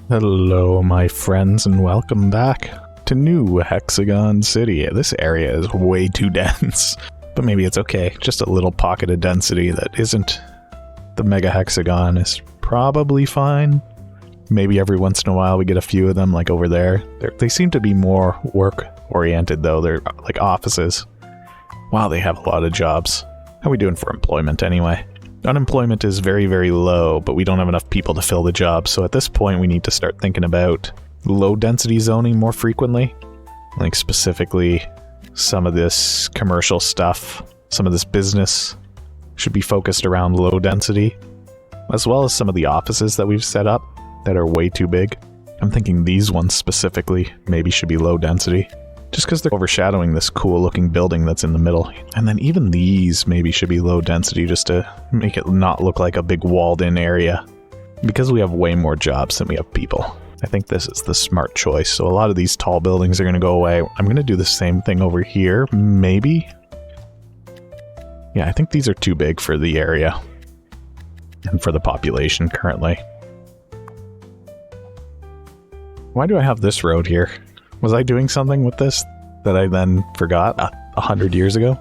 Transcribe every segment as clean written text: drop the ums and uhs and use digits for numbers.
Hello, my friends, and welcome back to new Hexagon City. This area is way too dense, but maybe it's okay. Just a little pocket of density that isn't the mega hexagon is probably fine. Maybe every once in a while we get a few of them, like over there. They seem to be more work-oriented, though. They're like offices. Wow, they have a lot of jobs. How are we doing for employment, anyway? Unemployment is very, very low, but we don't have enough people to fill the jobs, so at this point we need to start thinking about low-density zoning more frequently. Like, specifically, some of this commercial stuff, some of this business should be focused around low density, as well as some of the offices that we've set up that are way too big. I'm thinking these ones specifically maybe should be low density, just because they're overshadowing this cool looking building that's in the middle. And then even these maybe should be low density just to make it not look like a big walled in area. Because we have way more jobs than we have people, I think this is the smart choice. So a lot of these tall buildings are going to go away. I'm going to do the same thing over here, maybe? Yeah, I think these are too big for the area and for the population currently. Why do I have this road here? Was I doing something with this that I then forgot 100 years ago?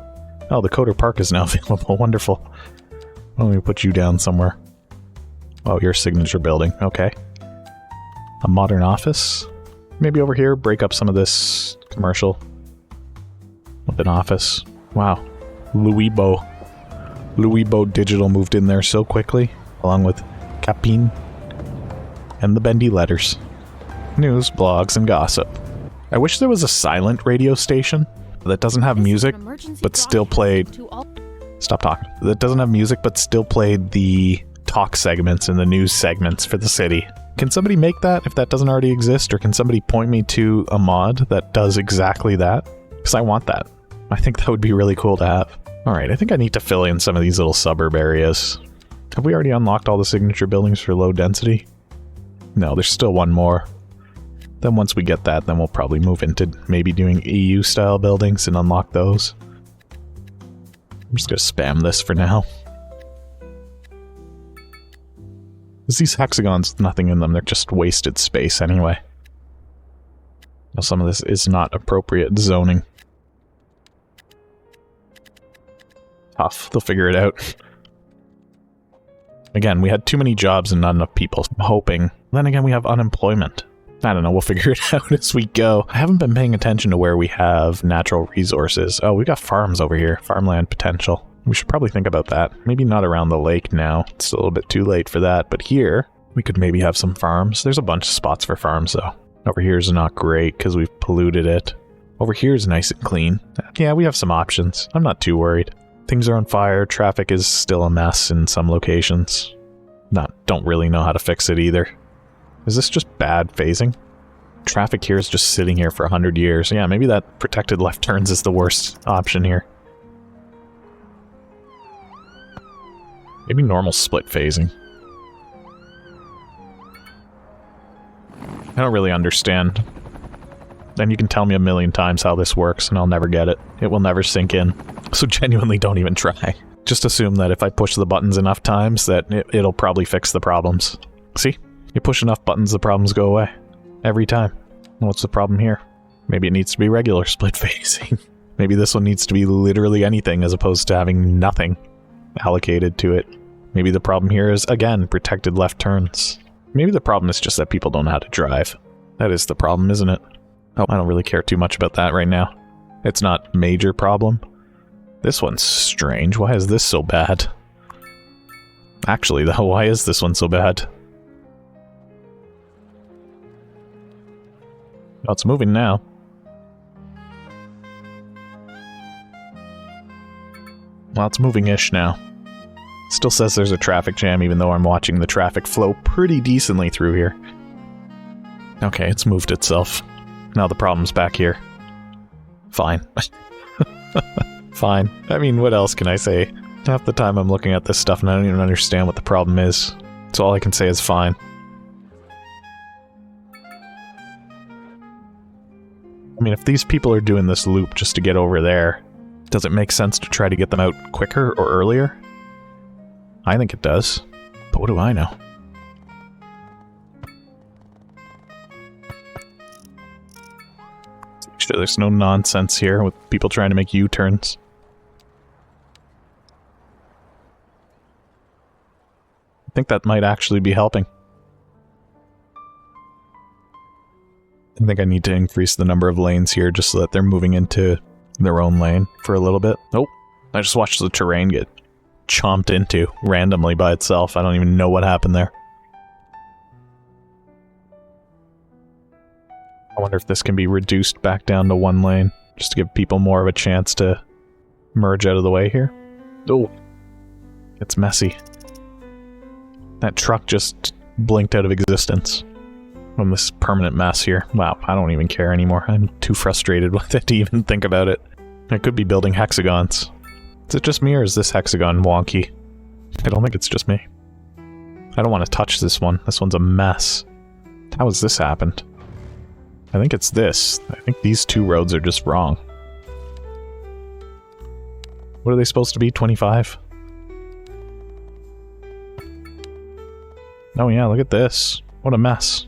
Oh, the Coder Park is now available. Wonderful. Why don't we put you down somewhere? Oh, your signature building. Okay. A modern office? Maybe over here, break up some of this commercial with an office. Wow. Louisbo Digital moved in there so quickly, along with Capine and the bendy letters. News, blogs, and gossip. I wish there was a silent radio station that doesn't have music, but still played... Stop talking. That doesn't have music, but still played the talk segments and the news segments for the city. Can somebody make that if that doesn't already exist? Or can somebody point me to a mod that does exactly that? Because I want that. I think that would be really cool to have. Alright, I think I need to fill in some of these little suburb areas. Have we already unlocked all the signature buildings for low density? No, there's still one more. Then once we get that, then we'll probably move into maybe doing EU-style buildings and unlock those. I'm just going to spam this for now. Because these hexagons, nothing in them, they're just wasted space anyway. Now some of this is not appropriate zoning. Tough, they'll figure it out. Again, we had too many jobs and not enough people. I'm hoping. Then again, we have unemployment. I don't know, we'll figure it out as we go. I haven't been paying attention to where we have natural resources. Oh, we got farms over here. Farmland potential. We should probably think about that. Maybe not around the lake now. It's a little bit too late for that. But here, we could maybe have some farms. There's a bunch of spots for farms, though. Over here is not great because we've polluted it. Over here is nice and clean. Yeah, we have some options. I'm not too worried. Things are on fire. Traffic is still a mess in some locations. Don't really know how to fix it either. Is this just bad phasing? Traffic here is just sitting here for 100 years. Yeah, maybe that protected left turns is the worst option here. Maybe normal split phasing. I don't really understand. Then you can tell me a million times how this works and I'll never get it. It will never sink in. So genuinely don't even try. Just assume that if I push the buttons enough times that it'll probably fix the problems. See? You push enough buttons, the problems go away. Every time. What's the problem here? Maybe it needs to be regular split phasing. Maybe this one needs to be literally anything as opposed to having nothing allocated to it. Maybe the problem here is, again, protected left turns. Maybe the problem is just that people don't know how to drive. That is the problem, isn't it? Oh, I don't really care too much about that right now. It's not a major problem. This one's strange. Why is this so bad? Actually, though, why is this one so bad? Oh, it's moving now. Well, it's moving-ish now. Still says there's a traffic jam, even though I'm watching the traffic flow pretty decently through here. Okay, it's moved itself. Now the problem's back here. Fine. Fine. I mean, what else can I say? Half the time I'm looking at this stuff and I don't even understand what the problem is. So all I can say is fine. I mean, if these people are doing this loop just to get over there, does it make sense to try to get them out quicker or earlier? I think it does. But what do I know? Sure, there's no nonsense here with people trying to make U-turns. I think that might actually be helping. I think I need to increase the number of lanes here just so that they're moving into their own lane for a little bit. Nope. I just watched the terrain get chomped into randomly by itself. I don't even know what happened there. I wonder if this can be reduced back down to one lane, just to give people more of a chance to merge out of the way here. Oh, it's messy. That truck just blinked out of existence from this permanent mess here. Wow, I don't even care anymore. I'm too frustrated with it to even think about it. I could be building hexagons. Is it just me, or is this hexagon wonky? I don't think it's just me. I don't want to touch this one. This one's a mess. How has this happened? I think it's this. I think these two roads are just wrong. What are they supposed to be? 25? Oh yeah, look at this. What a mess.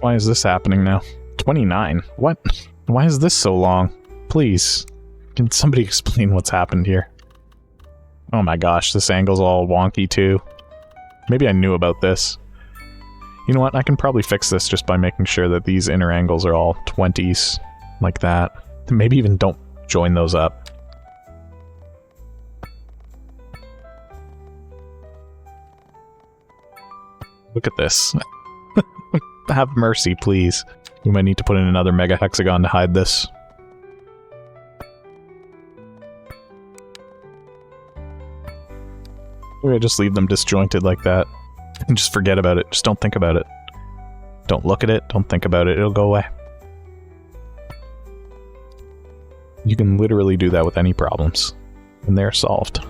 Why is this happening now? 29? What? Why is this so long? Please, can somebody explain what's happened here? Oh my gosh, this angle's all wonky too. Maybe I knew about this. You know what, I can probably fix this just by making sure that these inner angles are all 20s, like that. Maybe even don't join those up. Look at this. Have mercy, please. We might need to put in another mega hexagon to hide this. Or I just leave them disjointed like that. And just forget about it. Just don't think about it. Don't look at it. Don't think about it. It'll go away. You can literally do that with any problems. And they're solved.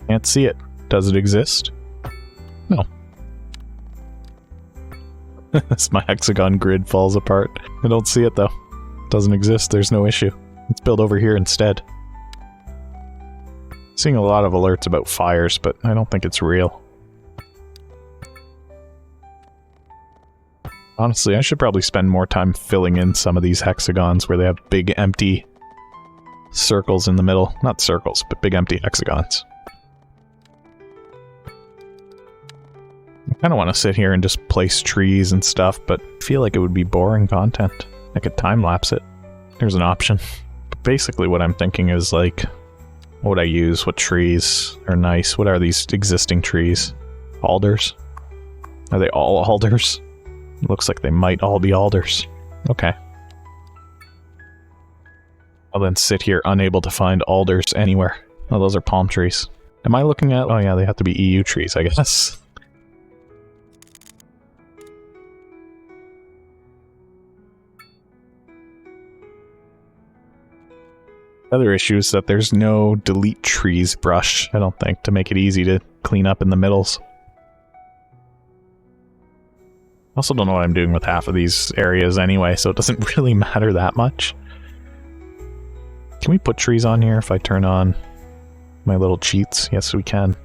Can't see it. Does it exist? No. As my hexagon grid falls apart. I don't see it though. It doesn't exist. There's no issue. Let's build over here instead. Seeing a lot of alerts about fires, but I don't think it's real. Honestly, I should probably spend more time filling in some of these hexagons where they have big empty circles in the middle. Not circles, but big empty hexagons. I kind of want to sit here and just place trees and stuff, but I feel like it would be boring content. I could time-lapse it. There's an option. But basically what I'm thinking is like, what would I use? What trees are nice? What are these existing trees? Alders? Are they all alders? It looks like they might all be alders. Okay. I'll then sit here unable to find alders anywhere. Oh, those are palm trees. Am I looking at... Oh yeah, they have to be EU trees, I guess. The other issue is that there's no delete trees brush, I don't think, to make it easy to clean up in the middles. I also don't know what I'm doing with half of these areas anyway, so it doesn't really matter that much. Can we put trees on here if I turn on my little cheats? Yes, we can.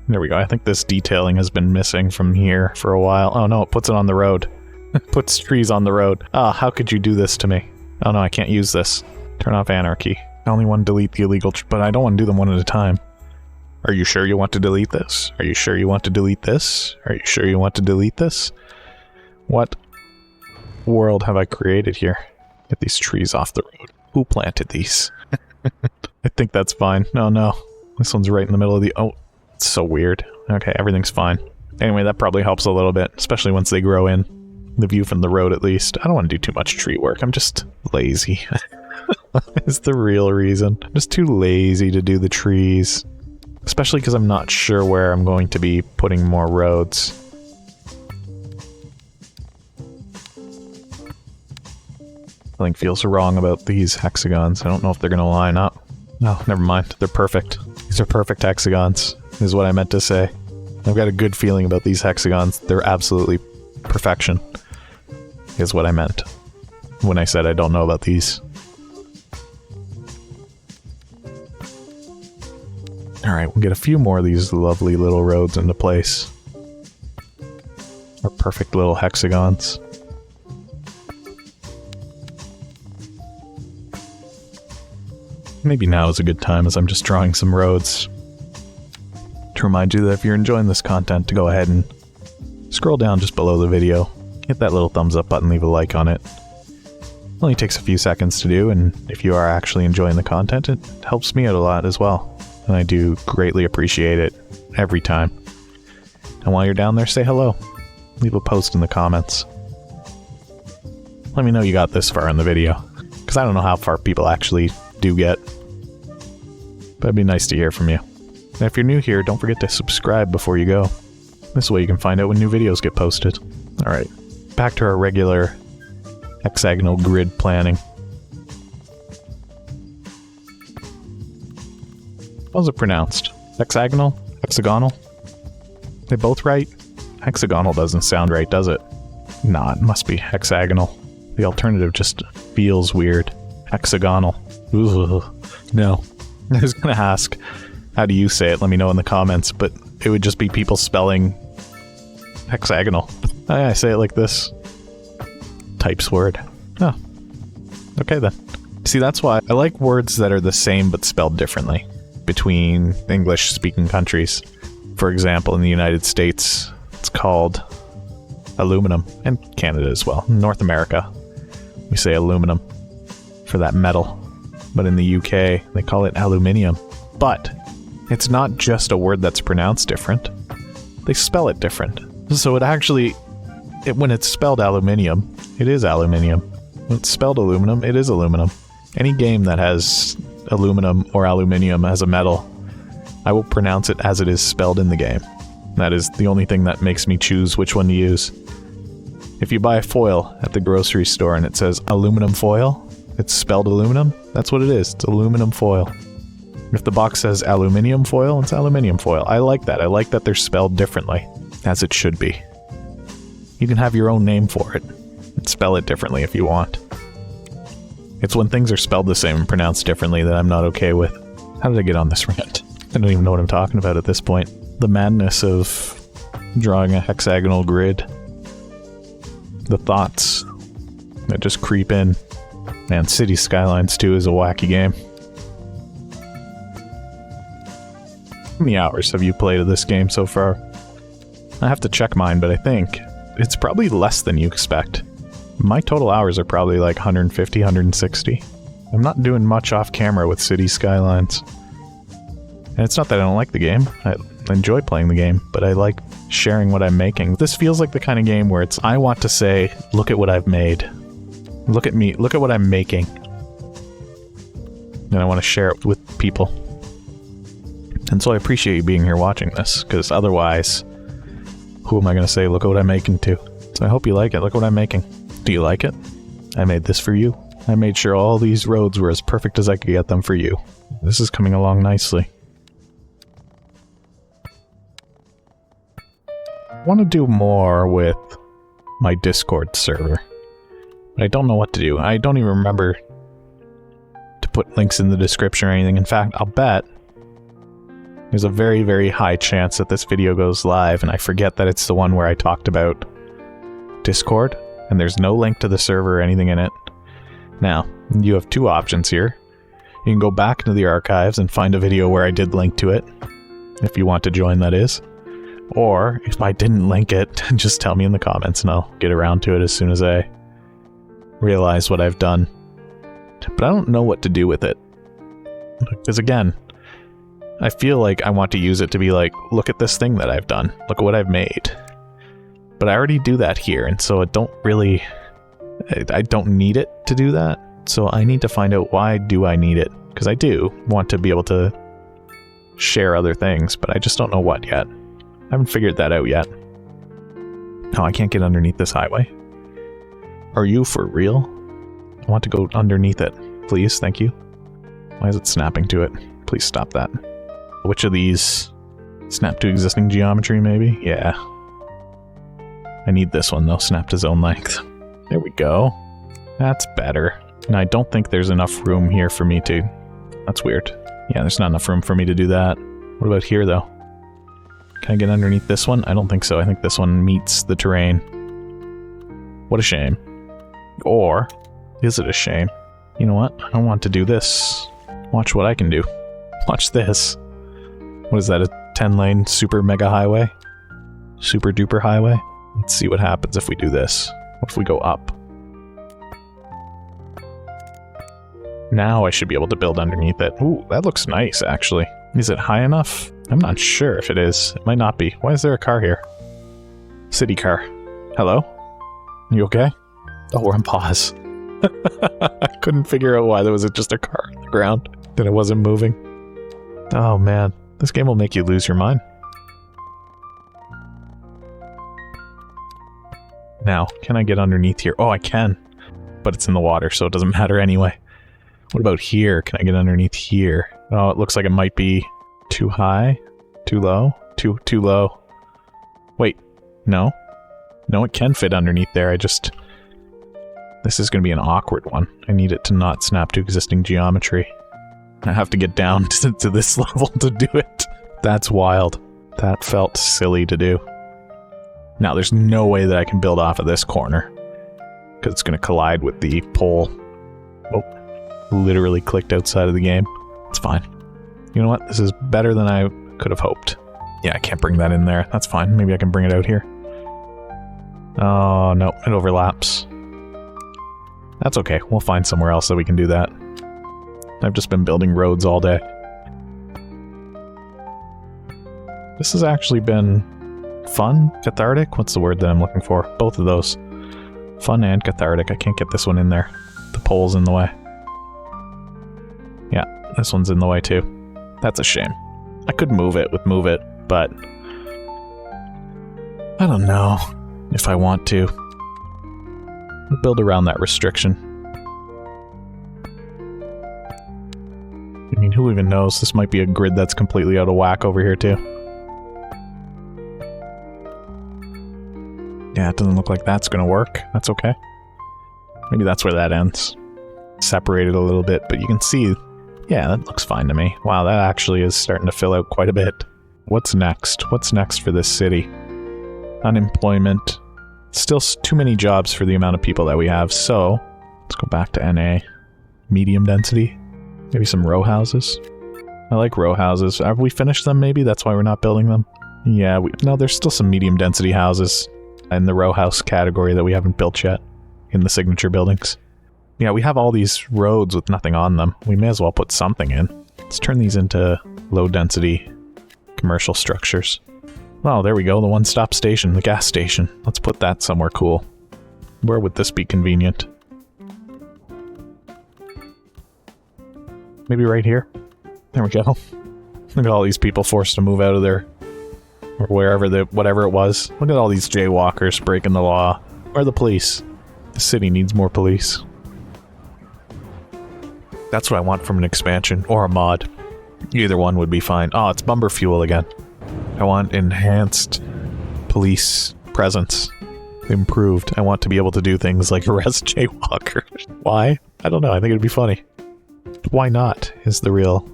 There we go. I think this detailing has been missing from here for a while. Oh no, it puts it on the road. It puts trees on the road. Ah, how could you do this to me? Oh no, I can't use this. Turn off anarchy. I only want to delete the illegal but I don't want to do them one at a time. Are you sure you want to delete this? Are you sure you want to delete this? Are you sure you want to delete this? What world have I created here? Get these trees off the road. Who planted these? I think that's fine. No, no. This one's right in the middle of the... Oh, it's so weird. Okay, everything's fine. Anyway, that probably helps a little bit, especially once they grow in. The view from the road, at least. I don't want to do too much tree work. I'm just lazy. It's the real reason. I'm just too lazy to do the trees. Especially because I'm not sure where I'm going to be putting more roads. Something feels wrong about these hexagons. I don't know if they're going to line up. No, never mind. They're perfect. These are perfect hexagons, is what I meant to say. I've got a good feeling about these hexagons. They're absolutely perfection, is what I meant when I said I don't know about these. Alright, we'll get a few more of these lovely little roads into place. Our perfect little hexagons. Maybe now is a good time as I'm just drawing some roads. To remind you that if you're enjoying this content, to go ahead and scroll down just below the video, hit that little thumbs up button, leave a like on it. It only takes a few seconds to do, and if you are actually enjoying the content, it helps me out a lot as well. And I do greatly appreciate it every time. And while you're down there, say hello. Leave a post in the comments. Let me know you got this far in the video, because I don't know how far people actually do get. But it'd be nice to hear from you. And if you're new here, don't forget to subscribe before you go. This way you can find out when new videos get posted. Alright, back to our regular hexagonal grid planning. How's it pronounced? Hexagonal? Hexagonal? They both right? Hexagonal doesn't sound right, does it? Nah, it must be hexagonal. The alternative just feels weird. Hexagonal. Ooh, no. I was gonna ask, how do you say it? Let me know in the comments, but it would just be people spelling hexagonal. I say it like this. Types word. Oh. Okay then. See, that's why I like words that are the same but spelled differently between English-speaking countries. For example, in the United States, it's called aluminum, and Canada as well. In North America, we say aluminum for that metal. But in the UK, they call it aluminium. But it's not just a word that's pronounced different. They spell it different. So it actually, when it's spelled aluminium, it is aluminium. When it's spelled aluminum, it is aluminum. Any game that has aluminum or aluminium as a metal, I will pronounce it as it is spelled in the game. That is the only thing that makes me choose which one to use. If you buy a foil at the grocery store and it says aluminum foil, it's spelled aluminum, that's what it is. It's aluminum foil. If the box says aluminium foil, it's aluminium foil. I like that. I like that they're spelled differently, as it should be. You can have your own name for it, and spell it differently if you want. It's when things are spelled the same and pronounced differently that I'm not okay with. How did I get on this rant? I don't even know what I'm talking about at this point. The madness of drawing a hexagonal grid. The thoughts that just creep in. Man, Cities Skylines 2 is a wacky game. How many hours have you played of this game so far? I have to check mine, but I think it's probably less than you expect. My total hours are probably like 150, 160. I'm not doing much off camera with Cities Skylines. And it's not that I don't like the game. I enjoy playing the game, but I like sharing what I'm making. This feels like the kind of game where it's, I want to say, look at what I've made. Look at me, look at what I'm making. And I want to share it with people. And so I appreciate you being here watching this, because otherwise, who am I going to say, look at what I'm making to? So I hope you like it. Look what I'm making. Do you like it? I made this for you. I made sure all these roads were as perfect as I could get them for you. This is coming along nicely. I want to do more with my Discord server. But I don't know what to do. I don't even remember to put links in the description or anything. In fact, I'll bet there's a very, very high chance that this video goes live and I forget that it's the one where I talked about Discord, and there's no link to the server or anything in it. Now, you have two options here. You can go back into the archives and find a video where I did link to it, if you want to join, that is. Or, if I didn't link it, just tell me in the comments and I'll get around to it as soon as I realize what I've done. But I don't know what to do with it. Because again, I feel like I want to use it to be like, look at this thing that I've done. Look at what I've made. But I already do that here, and so I don't need it to do that. So I need to find out, why do I need it? Because I do want to be able to share other things, but I just don't know what yet. I haven't figured that out yet. Oh, I can't get underneath this highway. Are you for real? I want to go underneath it. Please, thank you. Why is it snapping to it? Please stop that. Which of these? Snap to existing geometry, maybe? Yeah. I need this one, though. Snap to zone length. There we go. That's better. And I don't think there's enough room here for me to... That's weird. Yeah, there's not enough room for me to do that. What about here, though? Can I get underneath this one? I don't think so. I think this one meets the terrain. What a shame. Or, is it a shame? You know what? I want to do this. Watch what I can do. Watch this. What is that, a 10-lane super mega highway? Super duper highway? Let's see what happens if we do this. What if we go up? Now I should be able to build underneath it. Ooh, that looks nice, actually. Is it high enough? I'm not sure if it is. It might not be. Why is there a car here? City car. Hello? You okay? Oh, we're on pause. I couldn't figure out why there was just a car on the ground. That it wasn't moving. Oh man, this game will make you lose your mind. Now, can I get underneath here? Oh, I can. But it's in the water, so it doesn't matter anyway. What about here? Can I get underneath here? Oh, it looks like it might be too high? Too low? Too low. Wait, no. No, it can fit underneath there. This is going to be an awkward one. I need it to not snap to existing geometry. I have to get down to this level to do it. That's wild. That felt silly to do. Now, there's no way that I can build off of this corner, because it's going to collide with the pole. Oh, literally clicked outside of the game. It's fine. You know what? This is better than I could have hoped. Yeah, I can't bring that in there. That's fine. Maybe I can bring it out here. Oh, no. It overlaps. That's okay. We'll find somewhere else that we can do that. I've just been building roads all day. This has actually been fun? Cathartic? What's the word that I'm looking for? Both of those. Fun and cathartic. I can't get this one in there. The pole's in the way. Yeah, this one's in the way too. That's a shame. I could move it with Move It, but I don't know if I want to. We'll build around that restriction. I mean, who even knows? This might be a grid that's completely out of whack over here too. Yeah, it doesn't look like that's gonna work. That's okay. Maybe that's where that ends. Separated a little bit, but you can see, yeah, that looks fine to me. Wow, that actually is starting to fill out quite a bit. What's next? What's next for this city? Unemployment. Still too many jobs for the amount of people that we have, so let's go back to NA. Medium density. Maybe some row houses. I like row houses. Have we finished them maybe? That's why we're not building them? Yeah, no, there's still some medium density houses in the row house category that we haven't built yet in the signature buildings. Yeah, we have all these roads with nothing on them. We may as well put something in. Let's turn these into low density commercial structures. Oh, there we go, the one-stop station, the gas station. Let's put that somewhere cool. Where would this be convenient? Maybe right here? There we go. Look at all these people forced to move out of there. Or wherever whatever it was. Look at all these jaywalkers breaking the law. Where are the police? The city needs more police. That's what I want from an expansion, or a mod. Either one would be fine. Oh, it's Bumper Fuel again. I want enhanced police presence. Improved. I want to be able to do things like arrest jaywalkers. Why? I don't know. I think it'd be funny. Why not, is the real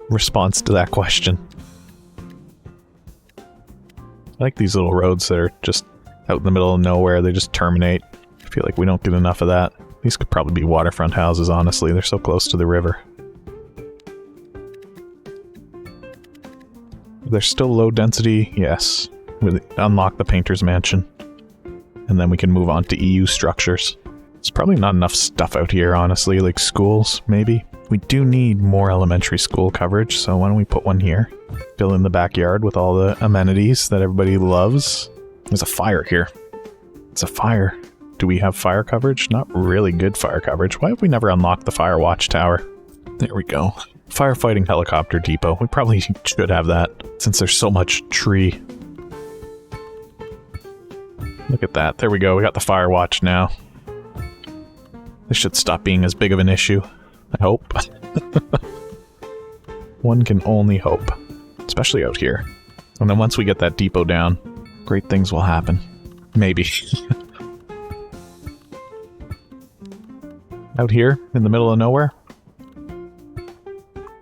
response to that question. I like these little roads that are just out in the middle of nowhere. They just terminate. I feel like we don't get enough of that. These could probably be waterfront houses, honestly. They're so close to the river. They're still low density, yes. We unlock the painter's mansion. And then we can move on to EU structures. There's probably not enough stuff out here, honestly, like schools, maybe. We do need more elementary school coverage, so why don't we put one here? Fill in the backyard with all the amenities that everybody loves. There's a fire here. It's a fire. Do we have fire coverage? Not really good fire coverage. Why have we never unlocked the fire watchtower? There we go. Firefighting helicopter depot. We probably should have that, since there's so much tree. Look at that. There we go. We got the fire watch now. This should stop being as big of an issue. I hope. One can only hope. Especially out here. And then once we get that depot down, great things will happen. Maybe. Out here, in the middle of nowhere?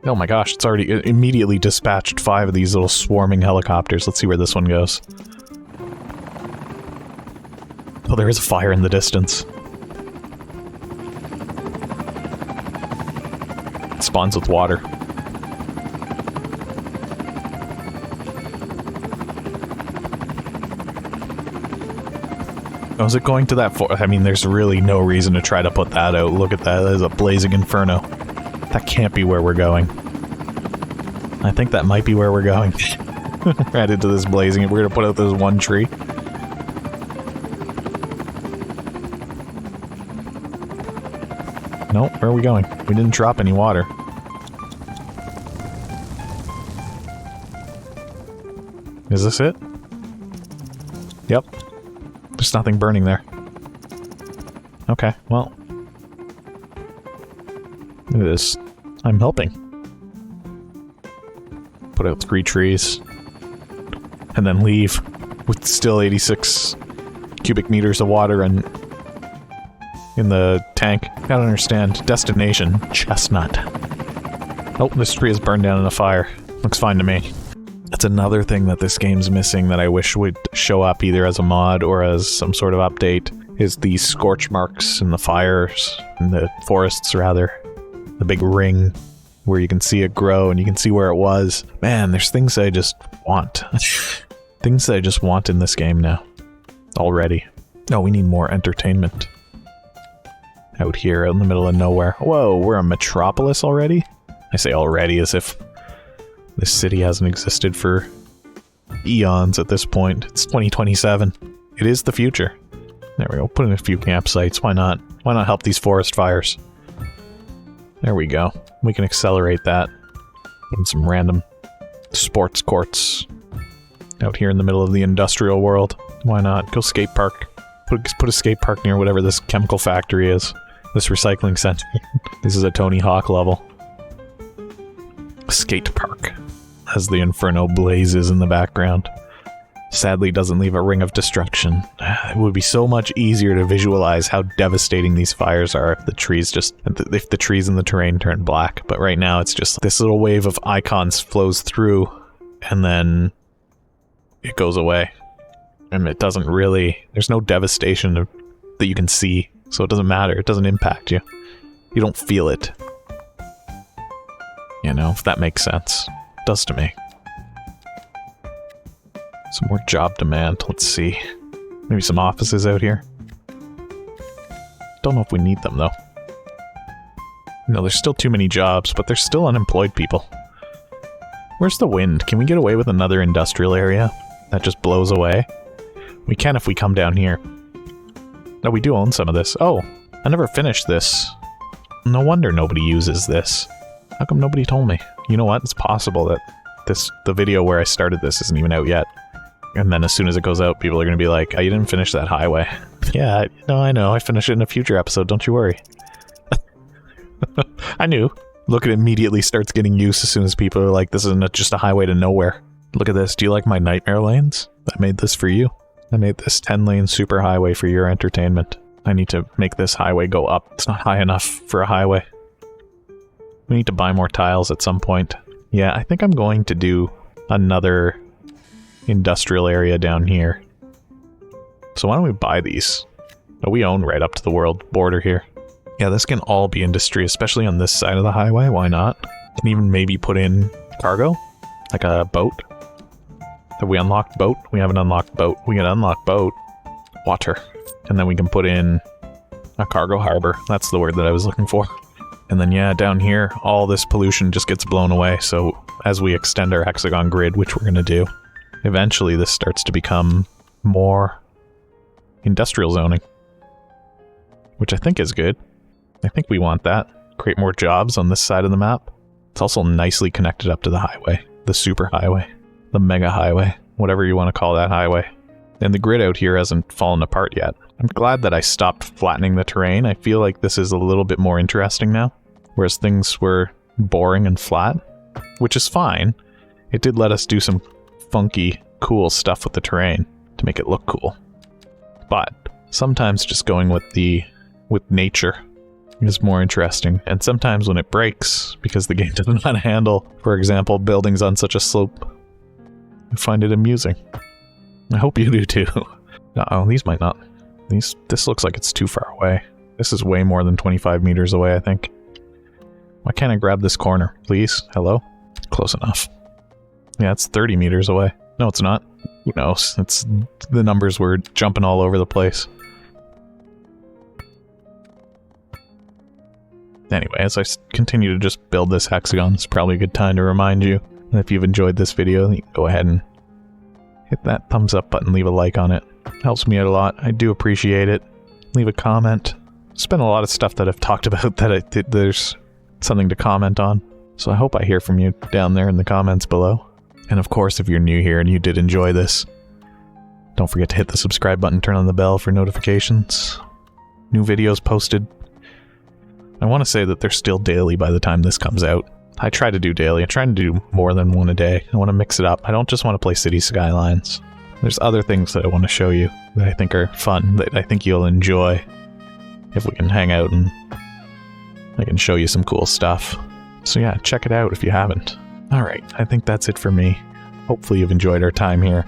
Oh my gosh, it's already immediately dispatched 5 of these little swarming helicopters. Let's see where this one goes. Oh, there is a fire in the distance. It spawns with water. Oh, is it going to that I mean, there's really no reason to try to put that out. Look at that. That is a blazing inferno. That can't be where we're going. I think that might be where we're going. Right into this blazing. We're gonna put out this one tree. Nope, where are we going? We didn't drop any water. Is this it? Yep. There's nothing burning there. Okay, well. Look at this. I'm helping. Put out 3 trees. And then leave. With still 86 cubic meters of water and in the tank. I don't understand. Destination. Chestnut. Oh, this tree is burned down in a fire. Looks fine to me. That's another thing that this game's missing that I wish would show up either as a mod or as some sort of update, is the scorch marks in the fires, in the forests rather. The big ring where you can see it grow and you can see where it was. Man, there's things I just want. Things that I just want in this game now. Already. Oh, we need more entertainment. Out here, out in the middle of nowhere. Whoa, we're a metropolis already? I say already as if this city hasn't existed for eons at this point. It's 2027. It is the future. There we go. Put in a few campsites. Why not? Why not help these forest fires? There we go. We can accelerate that. Put in some random sports courts out here in the middle of the industrial world. Why not? Go skate park. Put a skate park near whatever this chemical factory is. This recycling center. This is a Tony Hawk level. Skate park. As the inferno blazes in the background. Sadly doesn't leave a ring of destruction. It would be so much easier to visualize how devastating these fires are if the trees if the trees in the terrain turn black. But right now it's just this little wave of icons flows through and then it goes away. And it doesn't really, there's no devastation that you can see. So it doesn't matter. It doesn't impact you. You don't feel it. You know, if that makes sense. It does to me. Some more job demand. Let's see. Maybe some offices out here. Don't know if we need them, though. No, there's still too many jobs, but there's still unemployed people. Where's the wind? Can we get away with another industrial area that just blows away? We can if we come down here. No, we do own some of this. Oh, I never finished this. No wonder nobody uses this. How come nobody told me? You know what? It's possible that the video where I started this isn't even out yet. And then as soon as it goes out, people are going to be like, oh, you didn't finish that highway. Yeah, no, I know. I finish it in a future episode. Don't you worry. I knew. Look, it immediately starts getting used as soon as people are like, this isn't just a highway to nowhere. Look at this. Do you like my nightmare lanes? I made this for you. I made this 10-lane super highway for your entertainment. I need to make this highway go up. It's not high enough for a highway. We need to buy more tiles at some point. Yeah, I think I'm going to do another industrial area down here. So why don't we buy these? Oh, we own right up to the world border here. Yeah, this can all be industry, especially on this side of the highway. Why not? Can even maybe put in cargo? Like a boat? Have we unlocked boat? We haven't unlocked boat. We can unlock boat. Water. And then we can put in a cargo harbor. That's the word that I was looking for. And then yeah, down here, all this pollution just gets blown away. So as we extend our hexagon grid, which we're going to do, eventually this starts to become more industrial zoning. Which I think is good. I think we want that. Create more jobs on this side of the map. It's also nicely connected up to the highway. The super highway. The mega highway. Whatever you want to call that highway. And the grid out here hasn't fallen apart yet. I'm glad that I stopped flattening the terrain. I feel like this is a little bit more interesting now. Whereas things were boring and flat. Which is fine. It did let us do some funky, cool stuff with the terrain to make it look cool. But sometimes just going with nature is more interesting. And sometimes when it breaks, because the game doesn't know how to handle, for example, buildings on such a slope, I find it amusing. I hope you do too. Uh-oh, these might not. This looks like it's too far away. This is way more than 25 meters away, I think. Why can't I grab this corner, please? Hello? Close enough. Yeah, it's 30 meters away. No, it's not. Who knows? It's the numbers were jumping all over the place. Anyway, as I continue to just build this hexagon, it's probably a good time to remind you that if you've enjoyed this video, you can go ahead and hit that thumbs up button, leave a like on it. It helps me out a lot. I do appreciate it. Leave a comment. There's been a lot of stuff that I've talked about that there's something to comment on. So I hope I hear from you down there in the comments below. And of course, if you're new here and you did enjoy this, don't forget to hit the subscribe button, turn on the bell for notifications. New videos posted. I want to say that they're still daily by the time this comes out. I try to do daily. I try to do more than one a day. I want to mix it up. I don't just want to play Cities Skylines. There's other things that I want to show you that I think are fun, that I think you'll enjoy if we can hang out and I can show you some cool stuff. So yeah, check it out if you haven't. Alright, I think that's it for me. Hopefully you've enjoyed our time here,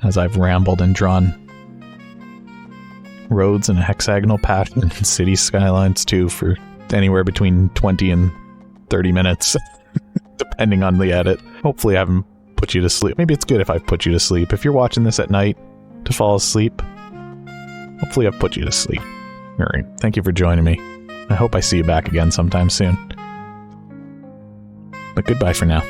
as I've rambled and drawn roads in a hexagonal pattern in Cities Skylines 2 for anywhere between 20 and 30 minutes, depending on the edit. Hopefully I haven't put you to sleep. Maybe it's good if I've put you to sleep. If you're watching this at night to fall asleep, hopefully I've put you to sleep. Alright, thank you for joining me. I hope I see you back again sometime soon. But goodbye for now.